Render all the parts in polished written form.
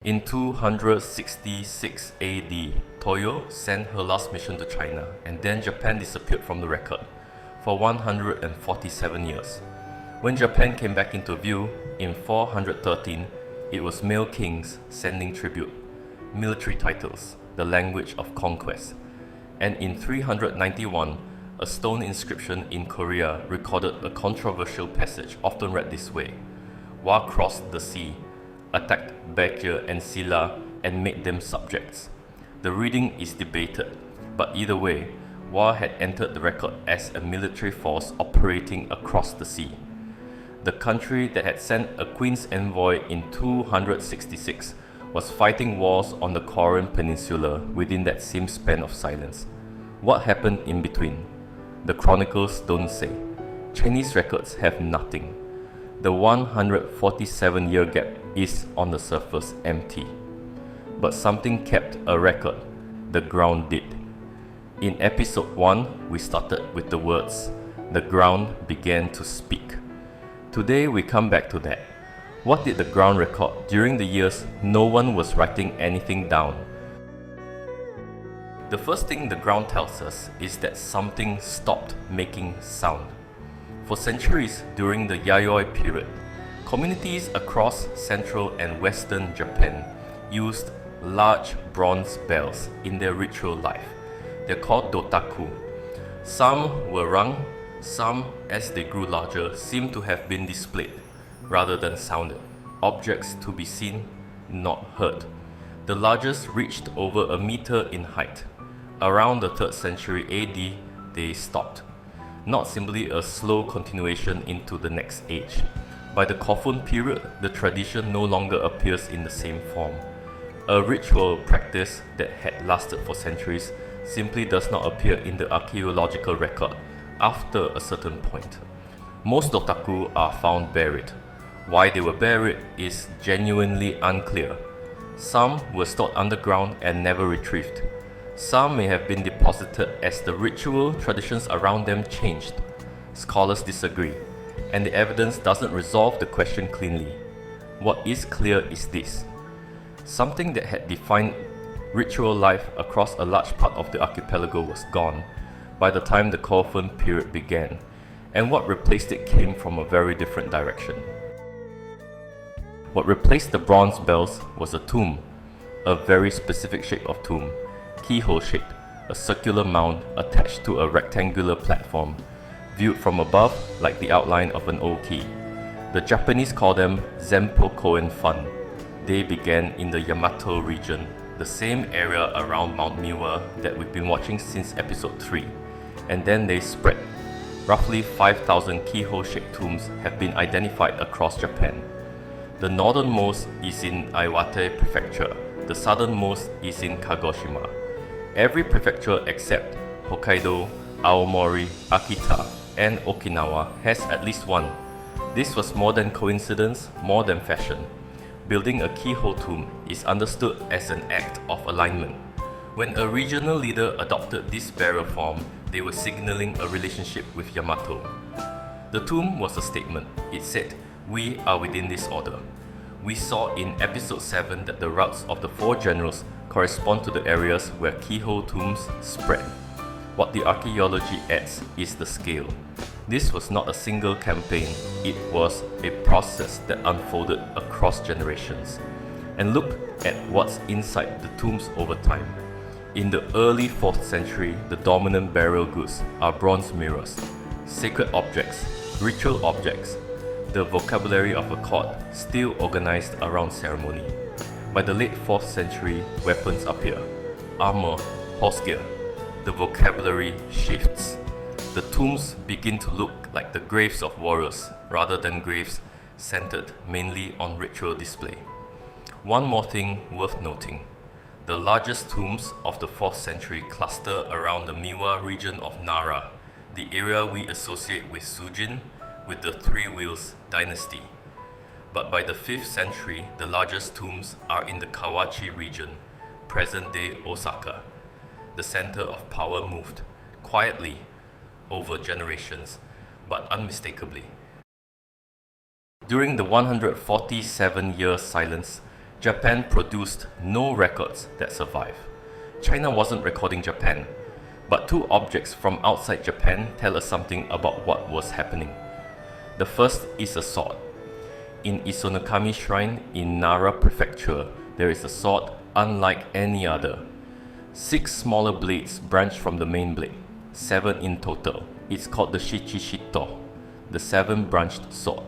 In 266 AD, Toyo sent her last mission to China, and then Japan disappeared from the record for 147 years. When Japan came back into view in 413, it was male kings sending tribute, military titles, the language of conquest. And in 391, a stone inscription in Korea recorded a controversial passage often read this way: Wa crossed the sea, attacked Baekje and Silla and made them subjects. The reading is debated, but either way, Wa had entered the record as a military force operating across the sea. The country that had sent a queen's envoy in 266 was fighting wars on the Korean peninsula within that same span of silence. What happened in between? The chronicles don't say. Chinese records have nothing. The 147-year gap is on the surface empty. But something kept a record. The ground did. In episode 1, we started with the words, "The ground began to speak." Today we come back to that. What did the ground record during the years no one was writing anything down? The first thing the ground tells us is that something stopped making sound. For centuries during the Yayoi period, communities across central and western Japan used large bronze bells in their ritual life. They're called dotaku. Some were rung, some, as they grew larger, seemed to have been displayed rather than sounded, objects to be seen, not heard. The largest reached over a meter in height. Around the 3rd century AD, they stopped. Not simply a slow continuation into the next age. By the Kofun period, the tradition no longer appears in the same form. A ritual practice that had lasted for centuries simply does not appear in the archaeological record after a certain point. Most dotaku are found buried. Why they were buried is genuinely unclear. Some were stored underground and never retrieved. Some may have been deposited as the ritual traditions around them changed. Scholars disagree, and the evidence doesn't resolve the question cleanly. What is clear is this: something that had defined ritual life across a large part of the archipelago was gone by the time the Kofun period began, and what replaced it came from a very different direction. What replaced the bronze bells was a tomb, a very specific shape of tomb, keyhole shaped, a circular mound attached to a rectangular platform, viewed from above like the outline of an old key. The Japanese call them Zenpo-koen fan. They began in the Yamato region, the same area around Mount Miwa that we've been watching since episode 3, and then they spread. Roughly 5,000 keyhole-shaped tombs have been identified across Japan. The northernmost is in Iwate Prefecture, the southernmost is in Kagoshima. Every prefecture except Hokkaido, Aomori, Akita, and Okinawa has at least one. This was more than coincidence, more than fashion. Building a keyhole tomb is understood as an act of alignment. When a regional leader adopted this burial form, they were signaling a relationship with Yamato. The tomb was a statement. It said, "We are within this order." We saw in episode 7 that the routes of the 4 generals correspond to the areas where keyhole tombs spread. What the archaeology adds is the scale. This was not a single campaign, it was a process that unfolded across generations. And look at what's inside the tombs over time. In the early 4th century, the dominant burial goods are bronze mirrors, sacred objects, ritual objects, the vocabulary of a court still organized around ceremony. By the late 4th century, weapons appear, armor, horse gear. The vocabulary shifts. The tombs begin to look like the graves of warriors rather than graves centered mainly on ritual display. One more thing worth noting. The largest tombs of the 4th century cluster around the Miwa region of Nara, the area we associate with Sujin, with the Three Wheels dynasty. But by the 5th century, the largest tombs are in the Kawachi region, present-day Osaka. The center of power moved, quietly, over generations, but unmistakably. During the 147-year silence, Japan produced no records that survive. China wasn't recording Japan, but two objects from outside Japan tell us something about what was happening. The first is a sword. In Isonokami Shrine in Nara Prefecture, there is a sword unlike any other. 6 smaller blades branch from the main blade, 7 in total. It's called the Shichishito, the 7-branched sword.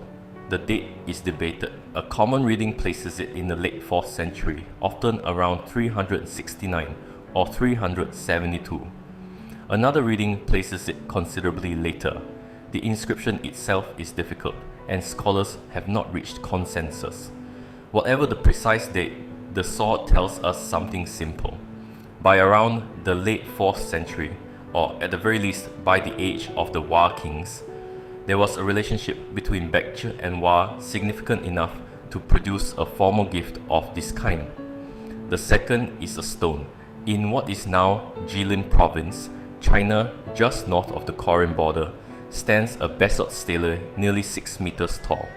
The date is debated. A common reading places it in the late 4th century, often around 369 or 372. Another reading places it considerably later. The inscription itself is difficult, and scholars have not reached consensus. Whatever the precise date, the sword tells us something simple. By around the late 4th century, or at the very least by the age of the Wa kings, there was a relationship between Baekje and Wa significant enough to produce a formal gift of this kind. The second is a stone. In what is now Jilin province, China, just north of the Korean border, stands a basalt stele nearly 6 meters tall.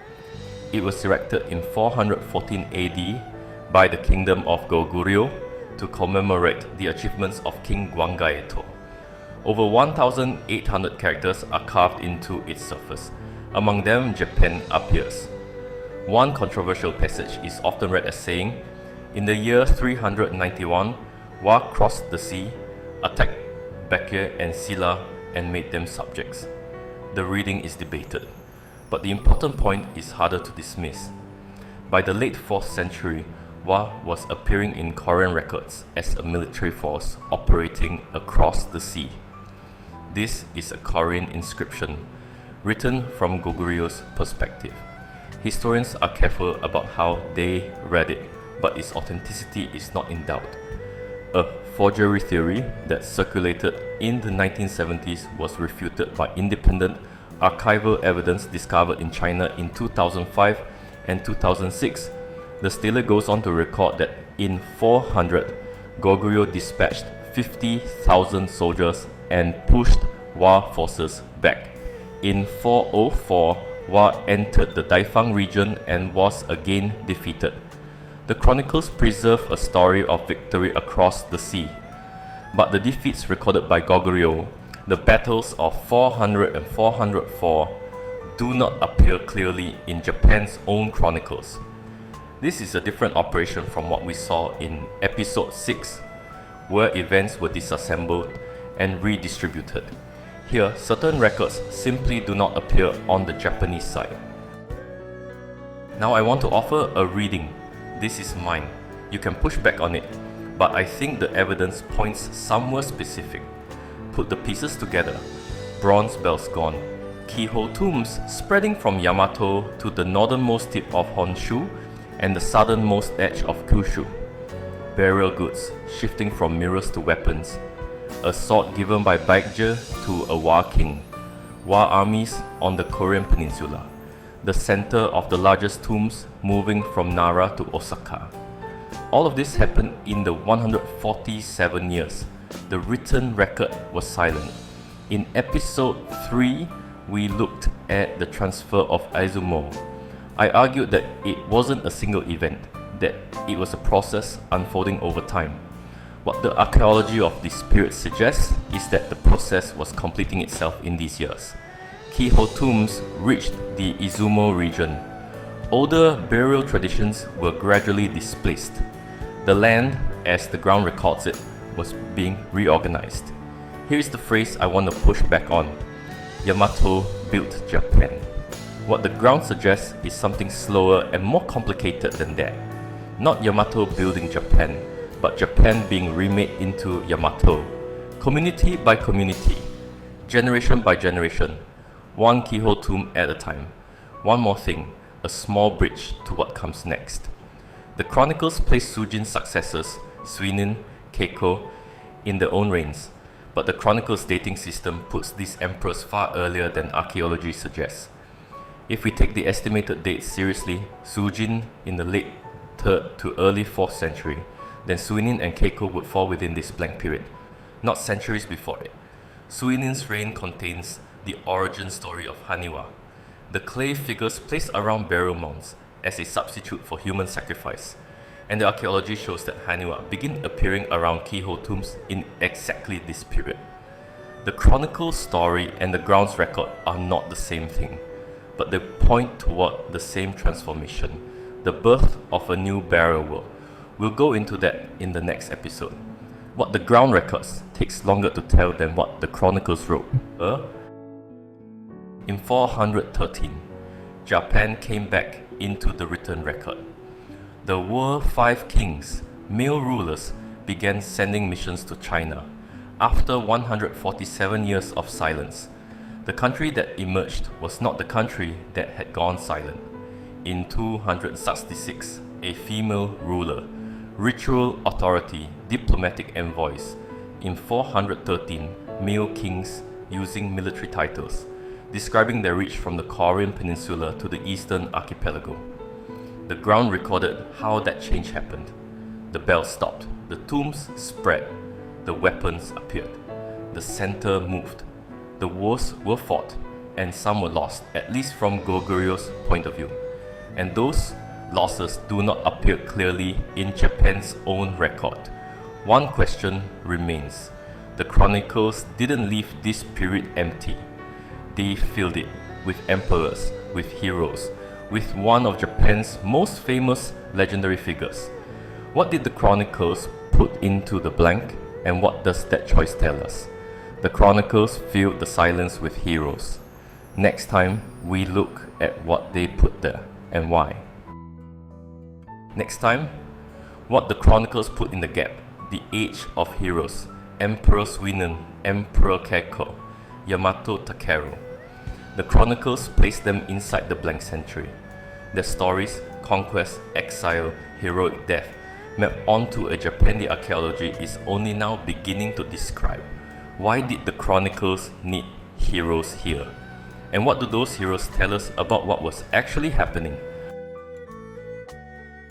It was erected in 414 AD by the kingdom of Goguryeo to commemorate the achievements of King Gwanggaeto. Over 1,800 characters are carved into its surface. Among them, Japan appears. One controversial passage is often read as saying, in the year 391, Wa crossed the sea, attacked Baekje and Silla and made them subjects. The reading is debated, but the important point is harder to dismiss. By the late 4th century, Wa was appearing in Korean records as a military force operating across the sea. This is a Korean inscription, written from Goguryeu's perspective. Historians are careful about how they read it, but its authenticity is not in doubt. A forgery theory that circulated in the 1970s was refuted by independent archival evidence discovered in China in 2005 and 2006. The stele goes on to record that in 400, Goguryeo dispatched 50,000 soldiers and pushed Wa forces back. In 404, Wa entered the Daifang region and was again defeated. The chronicles preserve a story of victory across the sea, but the defeats recorded by Goguryeo, the battles of 400 and 404, do not appear clearly in Japan's own chronicles. This is a different operation from what we saw in episode 6, where events were disassembled and redistributed. Here, certain records simply do not appear on the Japanese side. Now I want to offer a reading. This is mine. You can push back on it, but I think the evidence points somewhere specific. Put the pieces together. Bronze bells gone. Keyhole tombs spreading from Yamato to the northernmost tip of Honshu and the southernmost edge of Kyushu. Burial goods shifting from mirrors to weapons. A sword given by Baekje to a Wa king. Wa armies on the Korean peninsula. The center of the largest tombs moving from Nara to Osaka. All of this happened in the 147 years. The written record was silent. In episode 3, we looked at the transfer of Izumo. I argued that it wasn't a single event, that it was a process unfolding over time. What the archaeology of this period suggests is that the process was completing itself in these years. Keyhole tombs reached the Izumo region. Older burial traditions were gradually displaced. The land, as the ground records it, was being reorganized. Here is the phrase I want to push back on. Yamato built Japan. What the ground suggests is something slower and more complicated than that. Not Yamato building Japan, but Japan being remade into Yamato. Community by community, generation by generation, one keyhole tomb at a time. One more thing, a small bridge to what comes next. The chronicles place Sujin's successors, Suinin, Keiko, in their own reigns, but the chronicles dating system puts these emperors far earlier than archaeology suggests. If we take the estimated dates seriously, Sujin in the late 3rd to early 4th century, then Suinin and Keiko would fall within this blank period, not centuries before it. Suinin's reign contains the origin story of Haniwa, the clay figures placed around burial mounds as a substitute for human sacrifice. and the archaeology shows that Haniwa begin appearing around keyhole tombs in exactly this period. The chronicle story and the grounds record are not the same thing, but they point toward the same transformation, the birth of a new burial world. We'll go into that in the next episode. What the ground records takes longer to tell than what the chronicles wrote. In 413, Japan came back into the written record. The World Five Kings, male rulers, began sending missions to China. After 147 years of silence, the country that emerged was not the country that had gone silent. In 266, a female ruler, ritual authority, diplomatic envoys. In 413, male kings using military titles, describing their reach from the Korean peninsula to the eastern archipelago. The ground recorded how that change happened. The bells stopped, the tombs spread, the weapons appeared, the center moved. The wars were fought, and some were lost, at least from Goguryo's point of view. And those losses do not appear clearly in Japan's own record. One question remains. The chronicles didn't leave this period empty. They filled it with emperors, with heroes, with one of Japan's most famous legendary figures. What did the chronicles put into the blank, and what does that choice tell us? The chronicles filled the silence with heroes. Next time, we look at what they put there and why. Next time, what the chronicles put in the gap. The age of heroes. Emperor Suinen, Emperor Keiko, Yamato Takeru. The chronicles place them inside the blank century. Their stories, conquest, exile, heroic death, map onto a Japan the archaeology is only now beginning to describe. Why did the chronicles need heroes here? And what do those heroes tell us about what was actually happening